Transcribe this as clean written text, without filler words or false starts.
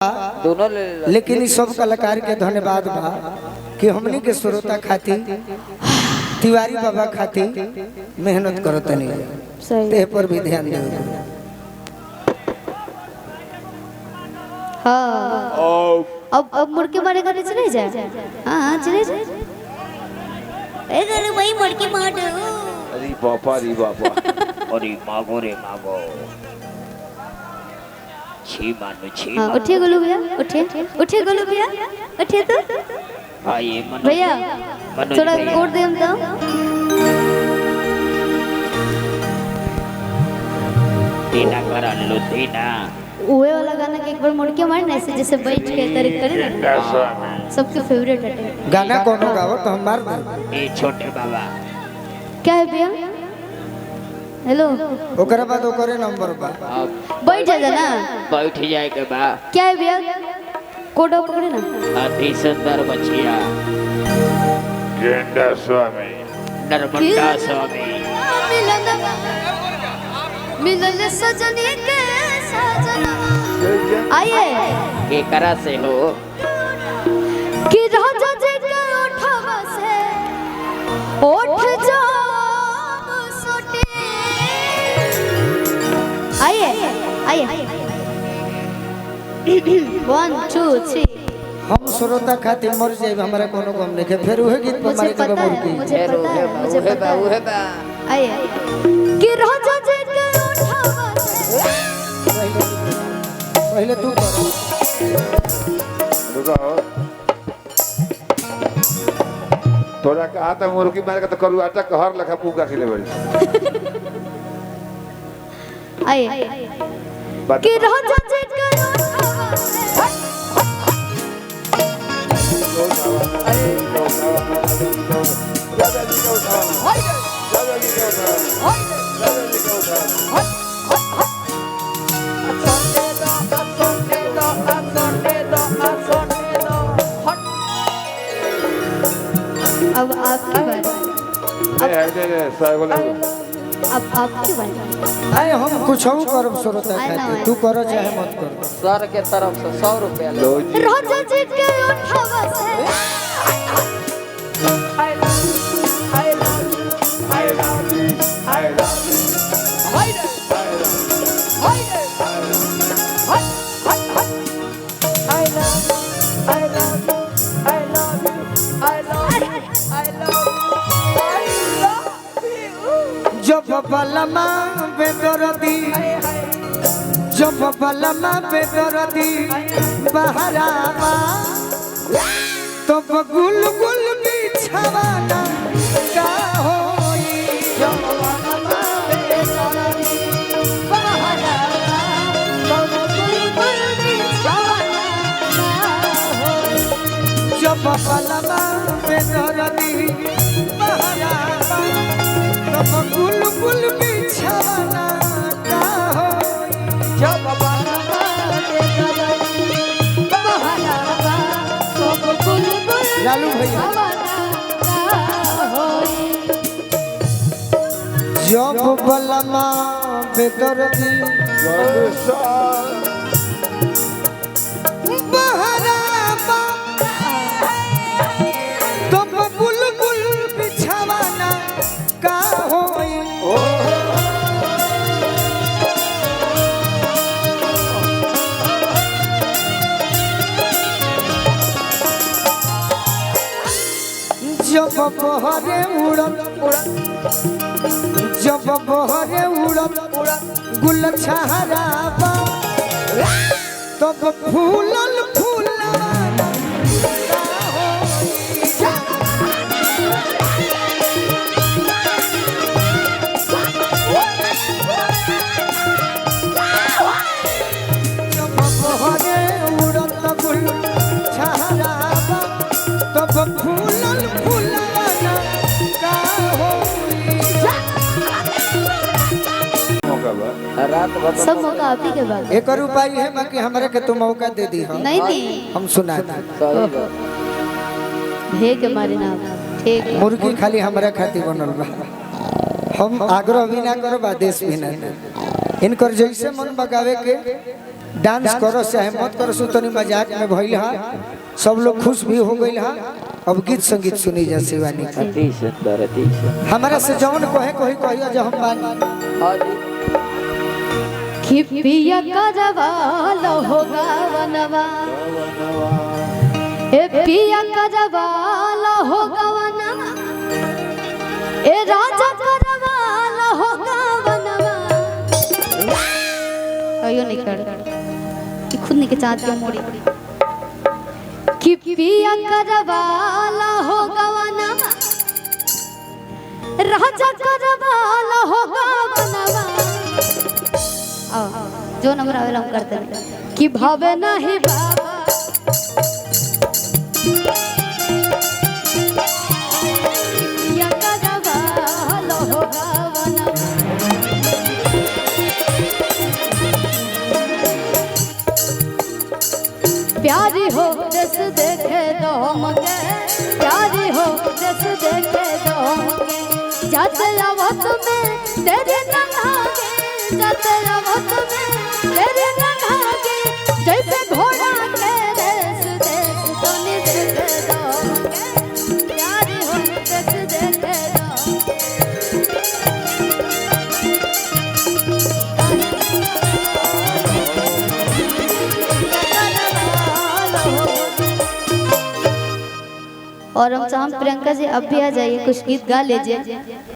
दोनों लेकिन इस सब कलाकार के धन्यवाद बा कि हमनी के श्रोता खाती तिवारी बाबा खाती मेहनत करत नहीं ते पर भी ध्यान दे। हाँ अब मुड़के मारे घर चले जाए। हाँ चले जाए। अरे वही मुड़के मार दो। अरे बापा अरे मागो रे मागो छी मानो छी। हाँ उठिए गोलू भैया उठिए गोलू भैया उठिए तो। हाँ ये भैया थोड़ा कोड दे हम तो। दीना करा लो दीना। उहे वाला गाना के एक बार मुड़ के मारना ऐसे जैसे बैठ के तरीक करे ना। सबके फेवरेट है गाना कौन गाओ तो हम मार दे। ये छोटे बाबा क्या है भैया। हेलो ओकरे बाद ओकरे नंबर बा बैठ जा ना। बैठ जाए के बा। क्या है भैया कोड पकड़े ना। अति सुंदर बचिया गेंडा स्वामी नर्मदा स्वामी मिलन सजनी के सजना। आइए के करा से हो कि राजा जी के उठवा से उठ जाम सोटे। आइए 1 2 3। हम श्रोता खाती मर जाए हमारा कोनो गम नहीं फिर वही गीत पर मारे के मुर्गी। मुझे पता है। आइए कि राजा जी के उठवा से पहले तू कर रुको तोरा कहा था मुर्गी मार के तो करू आटा कहर लखा पूका खिले बड़ी। आइए कि राजा जी के उठवा से अब आपकी बारी। अब आपकी बारी। आए हम कुछ और करब श्रोता खाती तू करो चाहे मत कर। सर के तरफ से 100 रुपया लो। राजा जी के उठवा से जब बलमा बेदरदी जब बलमा बेदरदी बहरावा तो गुल गुल बिछवाना का होई। जब बलमा बेदरदी बहरावा तो गुल गुल बिछवाना का होई। जब बलमा बेदरदी बहरावा तो गुल गुल बिछवाना का होई। जब बलमा बेदरदी बहरावा तो गुल गुल लालू भैया जब बलमा बेदरदी बहरावा तो गुल गुल बिछवाना का होई। जब बहरे उड़त गुल छहरावा तब फूलल फूलवाना का होई। जब बहरे उड़त गुल छहरावा तब फूलल फूलवाना का होई। रात भर सब मौका आप ही के बाद। एक और उपाय है बाकी हमारे के तू मौका दे दी नहीं हम सुना दी। सही बा। भे के मारे ना ठीक है। मुर्गी खाली हमारे खातिर बनल बा। हम आग्रह भी ना करब आदेश भी ना। इनकर जैसे मन बगावे के डांस करो चाहे मत करो सुतनी मजाक में भइल हा सब लोग खुश भी हो गइल हा। अब गीत संगीत सुनी जा शिवानी का अति सुंदर अति सुंदर। हमारा से जौन कहे कोई कहियो जो हम बानी हाँ जी कि पिया करवाल होगा वनवा ए पिया करवाल होगा वनवा ए राजा करवाल होगा वनवा अयो निकल कि खुद निके चाँद के मोड़ी कि पिया करवाल होगा वनवा राजा करवाल होगा वनवा जो नंबर आवेला हम करते हैं कि भावे नहीं बाबा पिया करवाल होगा वनवा प्यारी हो जस देखे दो हमके प्यारी हो जस देखे दो हमके जाते आवत में तेरे न लागे जाते आवत में तेरे न लागे जैसे घोड़ा के रेस देश तो नि देखे दो हमके प्यारी हो जस देखे दो और हम प्रियंका जी अब भी आ जाइए कुछ गीत गा लीजिए।